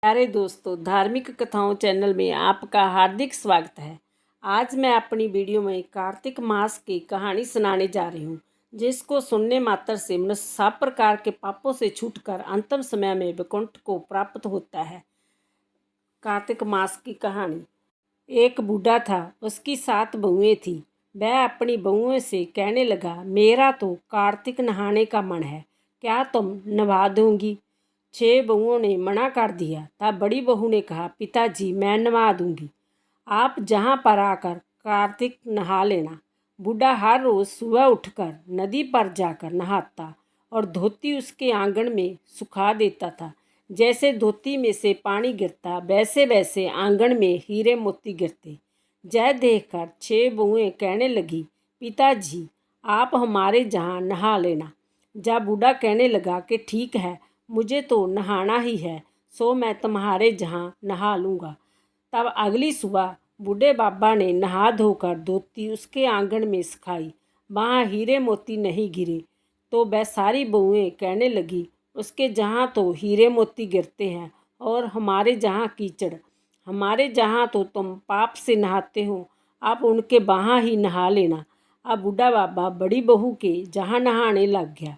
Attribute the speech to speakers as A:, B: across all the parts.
A: प्यारे दोस्तों, धार्मिक कथाओं चैनल में आपका हार्दिक स्वागत है। आज मैं अपनी वीडियो में कार्तिक मास की कहानी सुनाने जा रही हूँ, जिसको सुनने मात्र से मनुष्य सब प्रकार के पापों से छूटकर अंतिम समय में वैकुंठ को प्राप्त होता है। कार्तिक मास की कहानी। एक बूढ़ा था, उसकी 7 बहुएं थी। वह अपनी बहुओं से कहने लगा, मेरा तो कार्तिक नहाने का मन है, क्या तुम नहा दोगी? 6 बहुओं ने मना कर दिया। तब बड़ी बहू ने कहा, पिताजी मैं नहा दूंगी, आप जहाँ पर आकर कार्तिक नहा लेना। बूढ़ा हर रोज़ सुबह उठकर नदी पर जाकर नहाता और धोती उसके आंगन में सुखा देता था। जैसे धोती में से पानी गिरता, वैसे वैसे आंगन में हीरे मोती गिरते। यह देखकर 6 बहुएं कहने लगी, पिताजी आप हमारे जहाँ नहा लेना। जब बूढ़ा कहने लगा कि ठीक है, मुझे तो नहाना ही है, सो मैं तुम्हारे जहाँ नहा लूँगा। तब अगली सुबह बूढ़े बाबा ने नहा धोकर धोती उसके आंगन में सुखाई। वहाँ हीरे मोती नहीं गिरे। तो वह सारी बहुएं कहने लगी, उसके जहाँ तो हीरे मोती गिरते हैं और हमारे जहाँ कीचड़। हमारे जहाँ तो तुम पाप से नहाते हो, आप उनके वहाँ ही नहा लेना। अब बूढ़ा बाबा बड़ी बहू के जहाँ नहाने लग गया।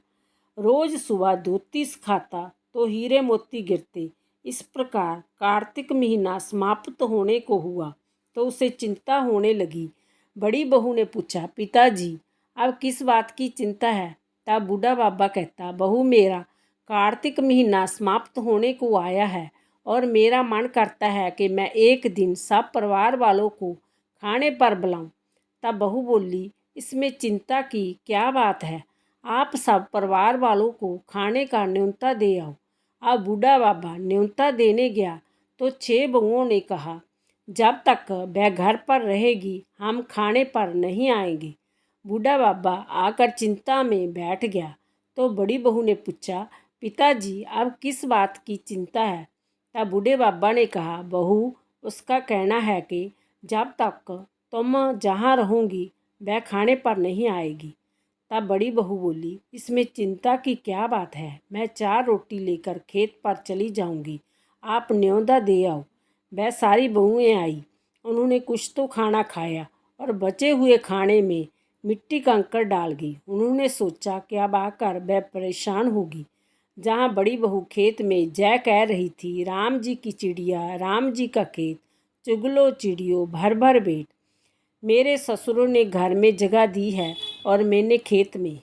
A: रोज सुबह धोती सुखाता तो हीरे मोती गिरते। इस प्रकार कार्तिक महीना समाप्त होने को हुआ तो उसे चिंता होने लगी। बड़ी बहू ने पूछा, पिताजी अब किस बात की चिंता है? तब बूढ़ा बाबा कहता, बहू मेरा कार्तिक महीना समाप्त होने को आया है और मेरा मन करता है कि मैं एक दिन सब परिवार वालों को खाने पर बुलाऊं। तब बहू बोली, इसमें चिंता की क्या बात है, आप सब परिवार वालों को खाने का न्योता दे आओ। अब बूढ़ा बाबा न्योता देने गया तो 6 बहुओं ने कहा, जब तक वह घर पर रहेगी हम खाने पर नहीं आएंगे। बूढ़ा बाबा आकर चिंता में बैठ गया तो बड़ी बहू ने पूछा, पिताजी अब किस बात की चिंता है? तब बूढ़े बाबा ने कहा, बहू उसका कहना है कि जब तक तुम जहाँ रहोगी वह खाने पर नहीं आएगी। तब बड़ी बहू बोली, इसमें चिंता की क्या बात है, मैं 4 रोटी लेकर खेत पर चली जाऊंगी, आप न्योता दे आओ। वह सारी बहुएं आई। उन्होंने कुछ तो खाना खाया और बचे हुए खाने में मिट्टी कंकड़ डाल गई। उन्होंने सोचा कि अब आकर वह परेशान होगी। जहाँ बड़ी बहू खेत में जय कह रही थी, राम जी की चिड़िया राम जी का खेत, चुगलो चिड़ियों भर भर पेट। मेरे ससुरों ने घर में जगह दी है और मैंने खेत में।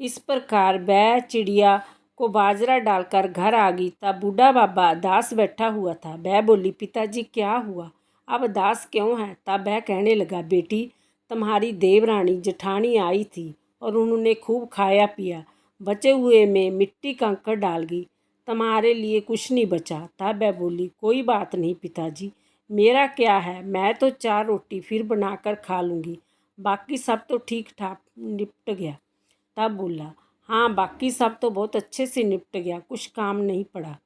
A: इस प्रकार वह चिड़िया को बाजरा डालकर घर आ गई। तब बूढ़ा बाबा दास बैठा हुआ था। वह बोली, पिताजी क्या हुआ, अब दास क्यों है? तब वह कहने लगा, बेटी तुम्हारी देवरानी जेठानी आई थी और उन्होंने खूब खाया पिया, बचे हुए में मिट्टी कंकड़ डाल गई, तुम्हारे लिए कुछ नहीं बचा। तब वह बोली, कोई बात नहीं पिताजी, मेरा क्या है, मैं तो 4 रोटी फिर बनाकर खा लूँगी, बाकी सब तो ठीक ठाक निपट गया। तब बोला, हाँ बाकी सब तो बहुत अच्छे से निपट गया, कुछ काम नहीं पड़ा।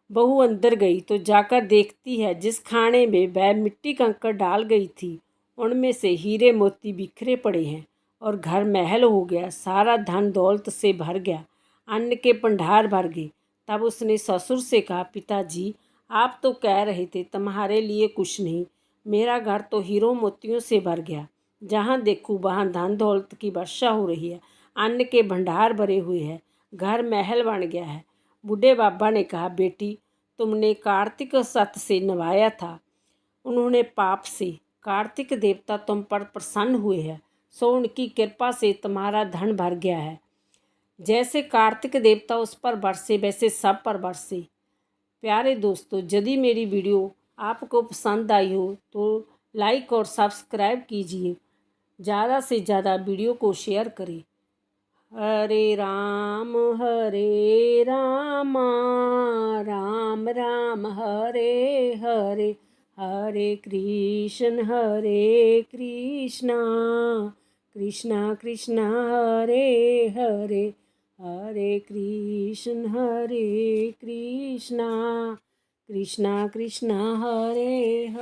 A: बहू अंदर गई तो जाकर देखती है, जिस खाने में वह मिट्टी कंकड़ डाल गई थी उनमें से हीरे मोती बिखरे पड़े हैं और घर महल हो गया, सारा धन दौलत से भर गया, अन्न के भंडार भर गए। तब उसने ससुर से कहा, पिताजी आप तो कह रहे थे तुम्हारे लिए कुछ नहीं, मेरा घर तो हीरो मोतियों से भर गया, जहाँ देखूँ वहाँ धन दौलत की वर्षा हो रही है, अन्न के भंडार भरे हुए हैं, घर महल बन गया है। बूढ़े बाबा ने कहा, बेटी तुमने कार्तिक सत से नवाया था, उन्होंने पाप से, कार्तिक देवता तुम पर प्रसन्न हुए हैं, सो उनकी कृपा से तुम्हारा धन भर गया है। जैसे कार्तिक देवता उस पर बरसे वैसे सब पर बरसे। प्यारे दोस्तों, यदि मेरी वीडियो आपको पसंद आई हो तो लाइक और सब्सक्राइब कीजिए, ज़्यादा से ज़्यादा वीडियो को शेयर करें। हरे राम राम राम हरे हरे, हरे कृष्ण कृष्णा कृष्णा हरे हरे, हरे कृष्ण कृष्णा कृष्णा हरे हरे।